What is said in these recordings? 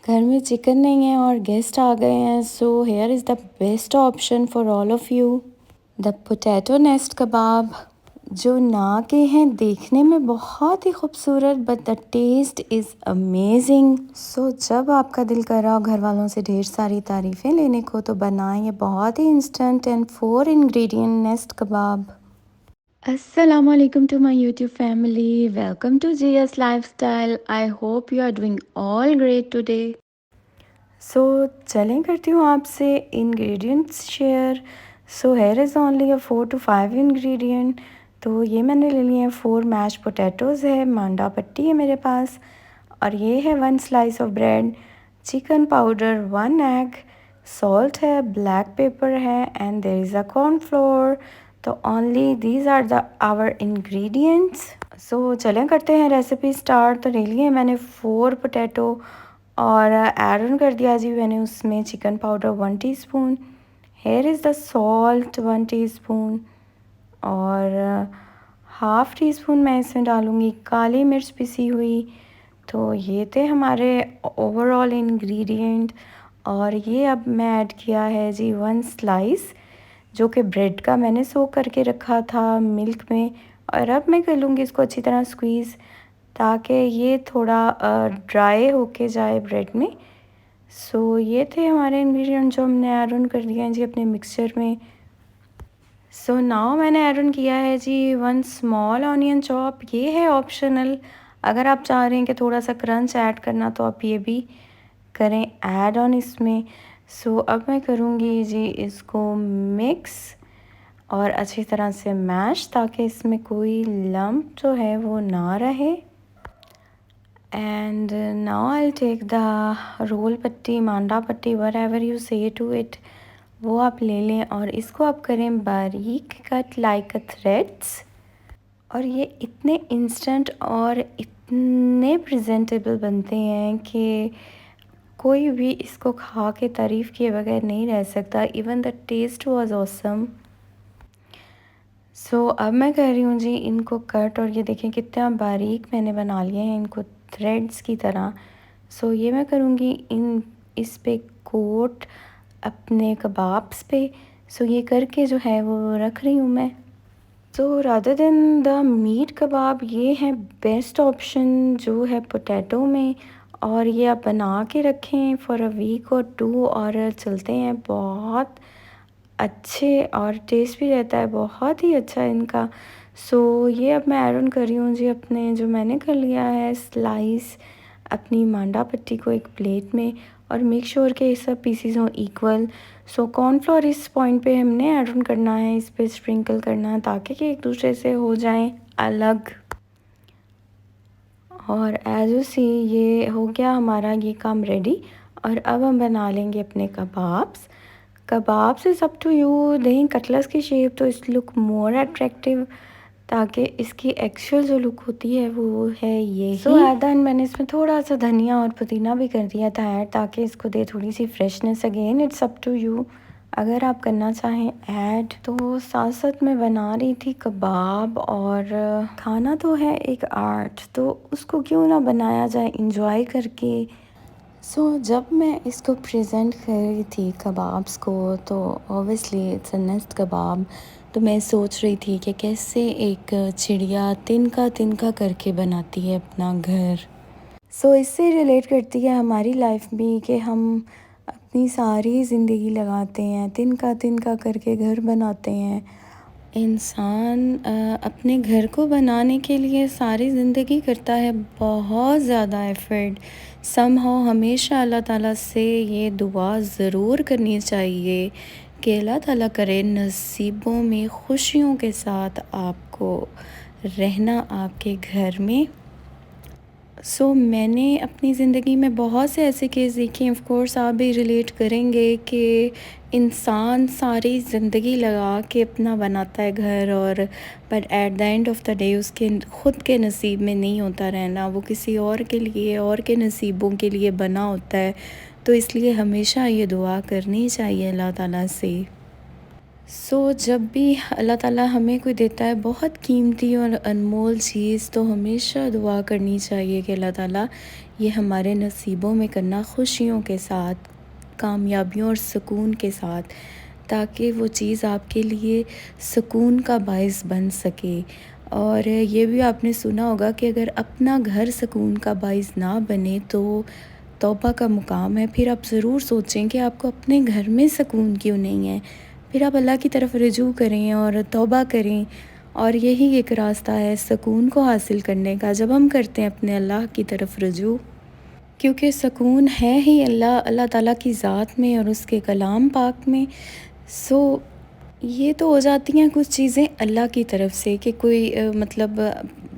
घर में चिकन नहीं है और गेस्ट आ गए हैं, so here is the best option for all of you. The potato nest kebab, जो ना के हैं देखने में बहुत ही खूबसूरत, but the taste is amazing. So जब आपका दिल कर रहा हो घर वालों से ढेर सारी तारीफ़ें लेने को, तो बनाएं ये बहुत ही instant and 4 ingredient nest kebab. Assalamu alaikum to my YouTube family. Welcome to GS Lifestyle. I hope you are doing all great today. चलें करती हूँ आपसे ingredients share. Here is only a 4 to 5 ingredient. तो ये मैंने ले लिए हैं 4 मैश पोटैटोज़ है, मांडा पट्टी है मेरे पास, और ये है 1 slice of bread, chicken powder 1 egg, salt है, ब्लैक पेपर है, and there is a cornflour. तो only these are the our ingredients. चलें करते हैं रेसिपी स्टार्ट। तो ले लिए मैंने 4 पोटैटो और ऐड ऑन कर दिया जी मैंने उसमें chicken powder 1 teaspoon, hair is the salt 1 teaspoon, और हाफ़ टी स्पून मैं इसमें डालूँगी काली मिर्च पिसी हुई। तो ये थे हमारे ओवरऑल इंग्रेडिएंट। और ये अब मैं ऐड किया है जी 1 स्लाइस जो कि ब्रेड का मैंने सोक करके रखा था मिल्क में, और अब मैं कर लूँगी इसको अच्छी तरह स्क्वीज़ ताकि ये थोड़ा ड्राई होके जाए ब्रेड में। ये थे हमारे इंग्रेडिएंट जो हमने ऐड ऑन कर दिए हैं जी अपने मिक्सचर में। नाउ मैंने ऐड ऑन किया है जी 1 स्मॉल ऑनियन चॉप। ये है ऑप्शनल, अगर आप चाह रहे हैं कि थोड़ा सा क्रंच ऐड करना तो आप ये भी करें ऐड ऑन इसमें। अब मैं करूँगी जी इसको मिक्स और अच्छी तरह से मैश ताकि इसमें कोई लम्प जो है वो ना रहे। And now I take the roll पट्टी, मांडा पट्टी, whatever you say to it, वो आप ले लें और इसको आप करें बारीक कट लाइक अ थ्रेड्स। और ये इतने इंस्टेंट और इतने प्रेजेंटेबल बनते हैं कि कोई भी इसको खा के तारीफ़ किए बगैर नहीं रह सकता। Even the taste was awesome. अब मैं कर रही हूँ जी इनको कट, और ये देखें कितना बारीक मैंने बना लिए हैं इनको थ्रेड्स की तरह। ये मैं करूँगी इस पे कोट अपने कबाब्स पे। ये करके जो है वो रख रही हूँ मैं। रादर देन द मीट कबाब, ये है बेस्ट ऑप्शन जो है पोटैटो में, और ये आप बना के रखें फॉर अ वीक और 2 और चलते हैं बहुत अच्छे, और टेस्ट भी रहता है बहुत ही अच्छा इनका। ये अब मैं ऐड ऑन कर रही हूँ जी अपने जो मैंने कर लिया है स्लाइस अपनी मांडा पट्टी को एक प्लेट में, और मेक श्योर कि ये सब पीसीज हों इक्वल। कॉर्नफ्लोर इस पॉइंट पे हमने ऐड ऑन करना है, इस पे स्प्रिंकल करना है ताकि कि एक दूसरे से हो जाएं अलग। और एज यू सी ये हो गया हमारा ये काम रेडी। और अब हम बना लेंगे अपने kebabs is up to you. Then cutlets की शेप तो इस लुक मोर अट्रैक्टिव, ताकि इसकी एक्चुअल जो लुक होती है वो है ये ही। एट द एंड मैंने इसमें थोड़ा सा धनिया और पुदीना भी कर दिया था ऐड, ताकि इसको दे थोड़ी सी freshness. Again it's up to you, अगर आप करना चाहें ऐड। तो साथ साथ मैं बना रही थी कबाब, और खाना तो है एक आर्ट, तो उसको क्यों ना बनाया जाए इंजॉय करके। जब मैं इसको प्रेजेंट कर रही थी कबाब्स को, तो obviously it's a nest kebab, तो मैं सोच रही थी कि कैसे एक चिड़िया तिनका तिनका करके बनाती है अपना घर। इससे रिलेट करती है हमारी लाइफ भी कि हम अपनी सारी ज़िंदगी लगाते हैं तिनका तिनका करके घर बनाते हैं। इंसान अपने घर को बनाने के लिए सारी ज़िंदगी करता है बहुत ज़्यादा एफ़र्ट। समहाउ हमेशा अल्लाह ताला से ये दुआ ज़रूर करनी चाहिए कि अल्लाह ताला करे नसीबों में खुशियों के साथ आपको रहना आपके घर में। मैंने अपनी ज़िंदगी में बहुत से ऐसे केस देखे हैं, ऑफ कोर्स आप भी रिलेट करेंगे, कि इंसान सारी ज़िंदगी लगा के अपना बनाता है घर, और but at the end of the day उसके ख़ुद के नसीब में नहीं होता रहना, वो किसी और के लिए और के नसीबों के लिए बना होता है। तो इसलिए हमेशा ये दुआ करनी चाहिए अल्लाह ताला से। जब भी अल्लाह ताला हमें कोई देता है बहुत कीमती और अनमोल चीज़, तो हमेशा दुआ करनी चाहिए कि अल्लाह ताला ये हमारे नसीबों में करना खुशियों के साथ, कामयाबियों और सुकून के साथ, ताकि वो चीज़ आपके लिए सुकून का बायस बन सके। और ये भी आपने सुना होगा कि अगर अपना घर सुकून का बायस ना बने तो तौबा का मुकाम है। फिर आप ज़रूर सोचें कि आपको अपने घर में सुकून क्यों नहीं है। फिर आप अल्लाह की तरफ रुजू करें और तौबा करें, और यही एक रास्ता है सुकून को हासिल करने का, जब हम करते हैं अपने अल्लाह की तरफ रुजू। क्योंकि सुकून है ही अल्लाह ताला की ज़ात में और उसके कलाम पाक में। सो ये तो हो जाती हैं कुछ चीज़ें अल्लाह की तरफ से कि कोई मतलब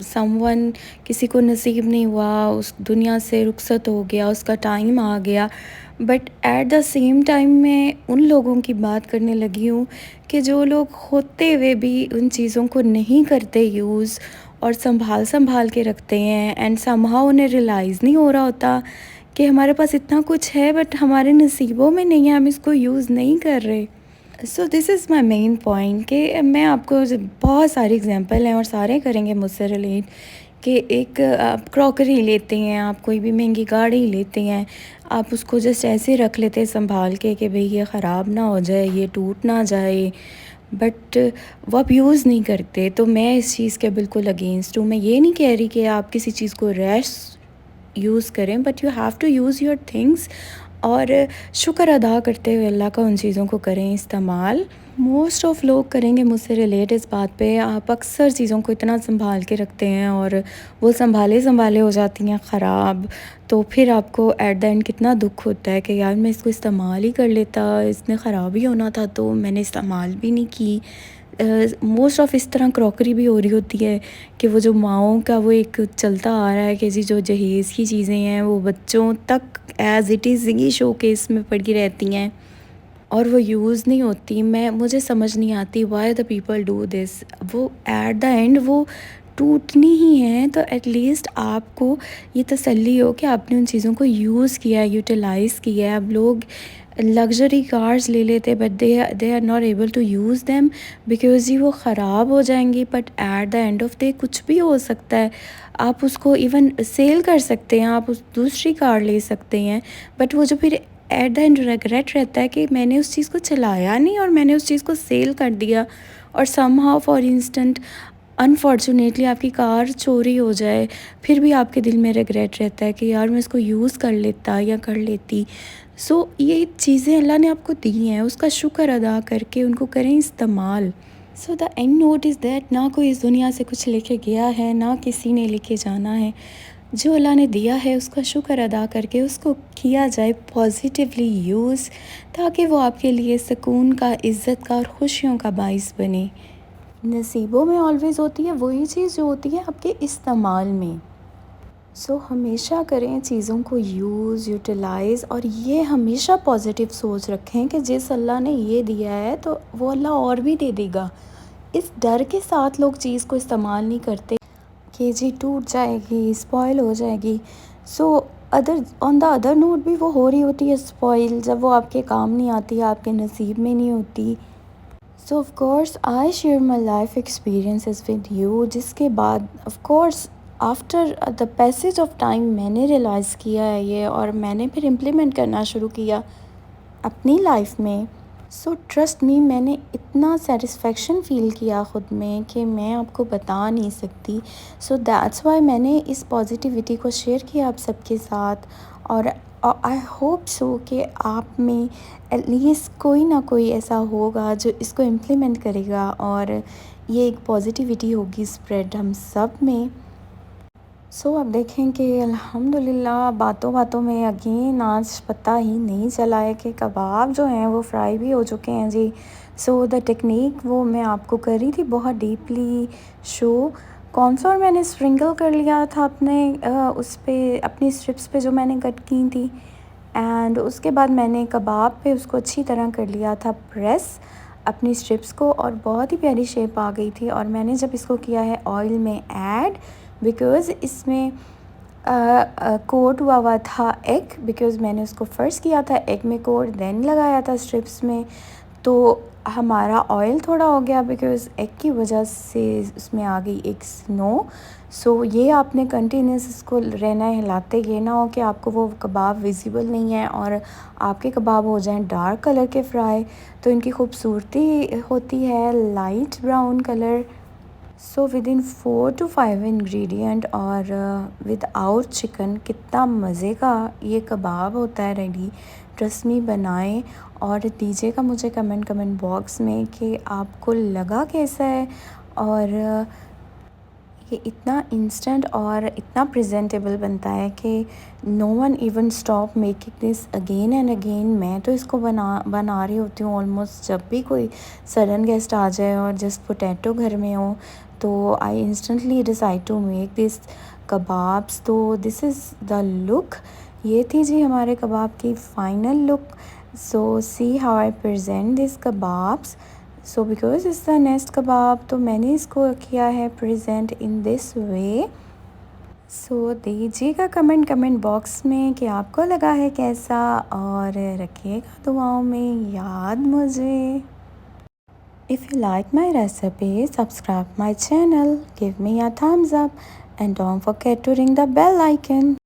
समवन किसी को नसीब नहीं हुआ, उस दुनिया से रुखसत हो गया, उसका टाइम आ गया। But at the same time मैं उन लोगों की बात करने लगी हूँ कि जो लोग होते हुए भी उन चीज़ों को नहीं करते यूज़, और संभाल संभाल के रखते हैं, एंड समहाउ उन्हें रियलाइज़ नहीं हो रहा होता कि हमारे पास इतना कुछ है बट हमारे नसीबों में नहीं है, हम इसको यूज़ नहीं कर रहे। So this is my main point कि मैं आपको बहुत सारे एग्जांपल हैं और सारे करेंगे मुझसे रिलेट, कि एक आप क्रॉकरी लेते हैं, आप कोई भी महंगी गाड़ी लेते हैं, आप उसको जस्ट ऐसे रख लेते हैं संभाल के कि भाई ये ख़राब ना हो जाए, ये टूट ना जाए, बट वो आप यूज़ नहीं करते। तो मैं इस चीज़ के बिल्कुल अगेंस्ट हूँ। मैं ये नहीं कह रही कि आप किसी चीज़ को रैश यूज़ करें, but you have to use your things, और शुक्र अदा करते हुए अल्लाह का उन चीज़ों को करें इस्तेमाल। मोस्ट ऑफ़ लोग करेंगे मुझसे रिलेट इस बात पे। आप अक्सर चीज़ों को इतना सँभाल के रखते हैं और वो सँभाले-सँभाले हो जाती हैं ख़राब, तो फिर आपको एट द एंड कितना दुःख होता है कि यार मैं इसको इस्तेमाल ही कर लेता, इसने ख़राब ही होना था तो मैंने इस्तेमाल भी नहीं की। मोस्ट ऑफ़ इस तरह क्रॉकरी भी हो रही होती है कि वो जो माँओं का वो एक चलता आ रहा है कि जी जो जहेज़ की चीज़ें हैं वो बच्चों तक as it is he showcase में पड़ी रहती हैं और वो यूज़ नहीं होती। मुझे समझ नहीं आती why the people do this. वो एट द एंड वो टूटनी ही है, तो एटलीस्ट आपको ये तसल्ली हो कि आपने उन चीज़ों को यूज़ किया है, यूटिलाइज़ किया है। अब लोग लग्ज़री कार्स ले लेते हैं but they are not able to use them because जी वो ख़राब हो जाएंगी। But at the end of day कुछ भी हो सकता है। आप उसको इवन सेल कर सकते हैं, आप उस दूसरी कार ले सकते हैं, बट वो जो फिर एट द एंड रिग्रेट रहता है कि मैंने उस चीज़ को चलाया नहीं और मैंने उस चीज़ को सेल कर दिया, और समहाउ फॉर इंस्टेंट अनफॉर्चुनेटली आपकी कार चोरी हो जाए, फिर भी आपके दिल में रिग्रेट रहता है कि यार मैं इसको यूज़ कर लेता या कर लेती। सो ये चीज़ें अल्लाह ने आपको दी हैं, उसका शुक्र अदा करके उनको करें इस्तेमाल। So the end note is that ना कोई इस दुनिया से कुछ लेके गया है, ना किसी ने लेके जाना है। जो अल्लाह ने दिया है उसका शुक्र अदा करके उसको किया जाए पॉजिटिवली यूज़, ताकि वो आपके लिए सुकून का, इज़्ज़त का और खुशियों का बाइस बने। नसीबों में ऑलवेज़ होती है वही चीज़ जो होती है आपके इस्तेमाल में। सो हमेशा करें चीज़ों को यूज़, यूटिलाइज़, और ये हमेशा पॉजिटिव सोच रखें कि जिस अल्लाह ने ये दिया है तो वो अल्लाह और भी दे देगा। इस डर के साथ लोग चीज़ को इस्तेमाल नहीं करते कि जी टूट जाएगी, स्पॉइल हो जाएगी। So other on the other note भी वो हो रही होती है स्पॉइल, जब वो आपके काम नहीं आती, आपके नसीब में नहीं होती। So of course I share my life experiences with you, जिसके बाद of course after the passage of time मैंने रियलाइज़ किया है ये, और मैंने फिर इम्प्लीमेंट करना शुरू किया अपनी लाइफ में। सो ट्रस्ट मी, मैंने इतना सेटिस्फेक्शन फ़ील किया ख़ुद में कि मैं आपको बता नहीं सकती। सो दैट्स वाई मैंने इस पॉजिटिविटी को शेयर किया आप सबके साथ, और आई होप सो कि आप में एटलीस्ट कोई ना कोई ऐसा होगा जो इसको इम्प्लीमेंट करेगा, और ये एक पॉजिटिविटी होगी स्प्रेड हम सब में। सो अब देखें कि अल्हम्दुलिल्लाह बातों बातों में अगेन आज पता ही नहीं चला है कि कबाब जो हैं वो फ्राई भी हो चुके हैं जी। सो द टेक्निक वो मैं आपको कर रही थी बहुत डीपली शो। कॉर्नफ्लोर मैंने स्प्रिंकल कर लिया था अपने उस पे, अपनी स्ट्रिप्स पे जो मैंने कट की थी, एंड उसके बाद मैंने कबाब पे उसको अच्छी तरह कर लिया था प्रेस अपनी स्ट्रिप्स को, और बहुत ही प्यारी शेप आ गई थी। और मैंने जब इसको किया है ऑयल में ऐड, बिकॉज़ इसमें कोट हुआ था एग, बिकॉज़ मैंने उसको फ़र्स्ट किया था एग में कोट, देन लगाया था स्ट्रिप्स में। तो हमारा ऑयल थोड़ा हो गया बिकॉज़ एग की वजह से उसमें आ गई एक स्नो। सो ये आपने कंटिन्यूस इसको रहना है हिलाते, ये ना हो कि आपको वो कबाब विजिबल नहीं है और आपके कबाब हो जाएं डार्क कलर के फ्राई। तो इनकी खूबसूरती होती है light brown colour. So with in 4 to 5 ingredient और विदाउट चिकन कितना मज़े का ये कबाब होता है रेडी। ट्रस्ट मी, बनाएं और दीजिएगा मुझे कमेंट बॉक्स में कि आपको लगा कैसा है। और ये इतना इंस्टेंट और इतना प्रेजेंटेबल बनता है कि no one even stop making this again and again. मैं तो इसको बना रही होती हूँ ऑलमोस्ट जब भी कोई सडन गेस्ट आ जाए और जस्ट पोटैटो घर में हो, तो I instantly decide to make this kebabs. तो दिस इज़ द लुक। ये थी जी हमारे कबाब की final look. So see how I present this kebabs. So because it's the nest kebab, तो मैंने इसको किया है प्रेजेंट इन दिस वे। सो दीजिएगा कमेंट बॉक्स में कि आपको लगा है कैसा, और रखिएगा दुआओं में याद मुझे। If you like my recipe, subscribe my channel, give me a thumbs up, and don't forget to ring the bell icon.